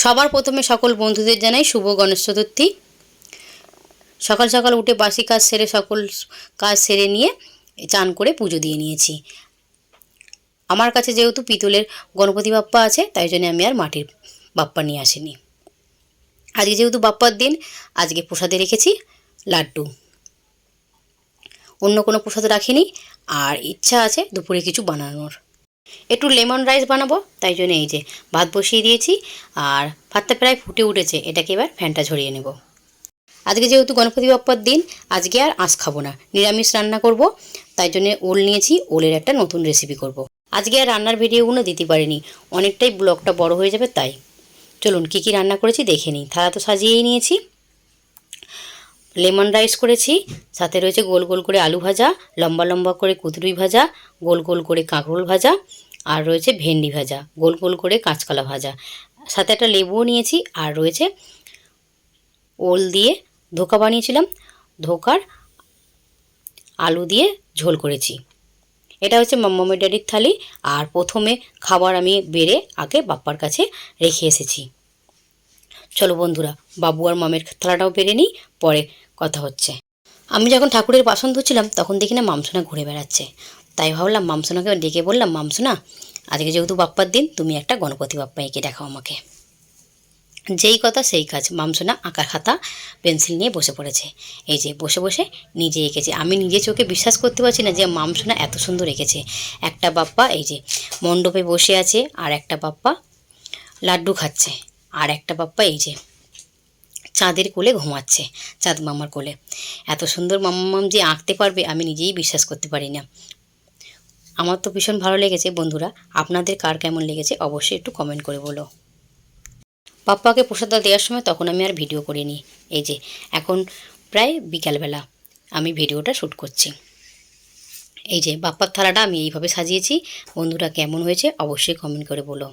সবার প্রথমে সকল বন্ধুদের জানাই শুভ গণেশ চতুর্থী। সকাল সকাল উঠে বাসি কাজ সেরে সকল কাজ সেরে নিয়ে চান করে পুজো দিয়ে নিয়েছি। আমার কাছে যেহেতু পিতলের গণপতি বাপ্পা আছে, তাই জন্য আমি আর মাটির বাপ্পা নিয়ে আসিনি। আজকে যেহেতু বাপ্পার দিন, আজকে প্রসাদে রেখেছি লাড্ডু, অন্য কোনো প্রসাদ রাখিনি। আর ইচ্ছা আছে দুপুরে কিছু বানানোর, একটু লেমন রাইস বানাবো, তাই জন্য এই যে ভাত বসিয়ে দিয়েছি। আর ভাতটা প্রায় ফুটে উঠেছে, এটাকে এবার ফ্যানটা ঝরিয়ে নেব। আজকে যেহেতু গণপতি বাপ্পার দিন, আজকে আর আঁশ খাবো না, নিরামিষ রান্না করব। তাই জন্য ওল নিয়েছি, ওলের একটা নতুন রেসিপি করব। আজকে আর রান্নার ভিডিওগুলো দিতে পারিনি, অনেকটাই ব্লগটা বড় হয়ে যাবে, তাই চলুন কী কী রান্না করেছি দেখে নিই। থালা তো সাজিয়েই নিয়েছি। লেমন রাইস করেছি, সাথে রয়েছে গোল গোল করে আলু ভাজা, লম্বা লম্বা করে কুঁদরুই ভাজা, গোল গোল করে কাঁকরোল ভাজা, আর রয়েছে ভেন্ডি ভাজা, গোল গোল করে কাঁচকলা ভাজা, সাথে একটা লেবুও নিয়েছি। আর রয়েছে ওল দিয়ে ধোকা বানিয়েছিলাম, ধোকার আলু দিয়ে ঝোল করেছি। এটা হচ্ছে মাম্মামের ড্যাডির থালি। আর প্রথমে খাবার আমি বেড়ে আগে বাপ্পার কাছে রেখে এসেছি। চলো বন্ধুরা, বাবু আর মামের থালাটাও বেড়ে নিই, পরে কথা হচ্ছে। আমি যখন ঠাকুরের বাসন ধুচ্ছিলাম, তখন দেখি না মামসোনা ঘুরে বেড়াচ্ছে। তাই ভাবলাম মামসোনাকে ডেকে বললাম, মামসোনা আজকে যেহেতু বাপ্পার দিন, তুমি একটা গণপতি বাপ্পা এঁকে দেখাও আমাকে। যেই কথা সেই কাজ, মামসোনা আঁকার খাতা পেন্সিল নিয়ে বসে পড়েছে। এই যে বসে বসে নিজে এঁকেছে। আমি নিজে চোখে বিশ্বাস করতে পারছি না যে মামসোনা এত সুন্দর এঁকেছে। একটা বাপ্পা এই যে মণ্ডপে বসে আছে, আর একটা বাপ্পা লাড্ডু খাচ্ছে, আর একটা বাপ্পা এই যে চাঁদের কোলে ঘুমাচ্ছে, চাঁদ মামার কোলে। এত সুন্দর মাম্মাম যে আঁকতে পারবে, আমি নিজেই বিশ্বাস করতে পারি না। আমার তো ভীষণ ভালো লেগেছে। বন্ধুরা, আপনাদের কার কেমন লেগেছে অবশ্যই একটু কমেন্ট করে বলো। পাপ্পাকে প্রসাদটা দেওয়ার সময় তখন আমি আর ভিডিও করিনি। এই যে এখন প্রায় বিকালবেলা আমি ভিডিওটা শ্যুট করছি। এই যে বাপ্পার থালাটা আমি এইভাবে সাজিয়েছি। বন্ধুরা, কেমন হয়েছে অবশ্যই কমেন্ট করে বলো।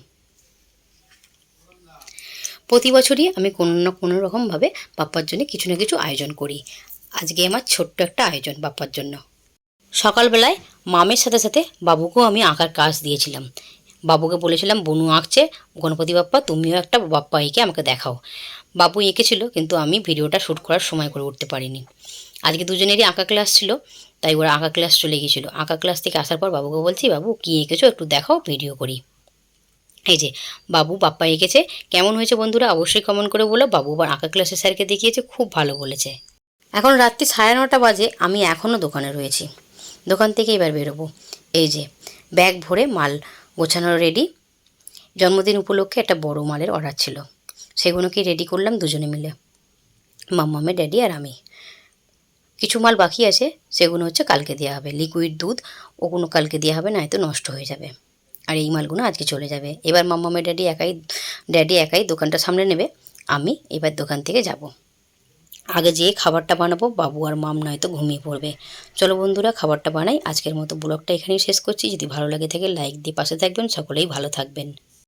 প্রতি বছরই আমি কোনো না কোনো রকমভাবে বাপ্পার জন্য কিছু না কিছু আয়োজন করি। আজকে আমার ছোট্ট একটা আয়োজন বাপ্পার জন্য। সকালবেলায় মামের সাথে সাথে বাবুকেও আমি আঁকার কাজ দিয়েছিলাম। বাবুকে বলেছিলাম, বনু আঁকছে গণপতি বাপ্পা, তুমিও একটা বাপ্পা এঁকে আমাকে দেখাও। বাবু এঁকেছিল, কিন্তু আমি ভিডিওটা শ্যুট করার সময় করে উঠতে পারিনি। আজকে দুজনেরই আঁকা ক্লাস ছিল, তাই ওরা আঁকা ক্লাস চলে গিয়েছিলো। আঁকা ক্লাস থেকে আসার পর বাবুকে বলছি, বাবু কী এঁকেছো একটু দেখাও, ভিডিও করি। এই যে বাবু বাপ্পা এঁকেছে। কেমন হয়েছে বন্ধুরা অবশ্যই কমেন্ট করে বলো। বাবু আবার আঁকা ক্লাসের স্যারকে দেখিয়েছে, খুব ভালো বলেছে। এখন রাত্রি 9:30 বাজে, আমি এখনও দোকানে রয়েছি। দোকান থেকে এবার বেরোবো। এই যে ব্যাগ ভরে মাল গোছানো রেডি। জন্মদিন উপলক্ষে একটা বড় মালের অর্ডার ছিল, সেগুলোকে রেডি করলাম দুজনে মিলে, মাম্মামের ড্যাডি আর আমি। কিছু মাল বাকি আছে, সেগুলো হচ্ছে কালকে দেওয়া হবে। লিকুইড দুধ, ওগুলো কালকে দেওয়া হবে, নয়তো নষ্ট হয়ে যাবে। আর এই মালগুলো আজকে চলে যাবে। এবার মাম্মামের ড্যাডি একাই দোকানটা সামলে নেবে। আমি এবার দোকান থেকে যাব। আগে যেয়ে খাবারটা বানাবো, বাবু আর মাম নয়তো ঘুমিয়ে পড়বে। চলো বন্ধুরা, খাবারটা বানাই। আজকের মতো ব্লগটা এখানেই শেষ করছি। যদি ভালো লাগে থাকে লাইক দিয়ে পাশে থাকবেন। সকলেই ভালো থাকবেন।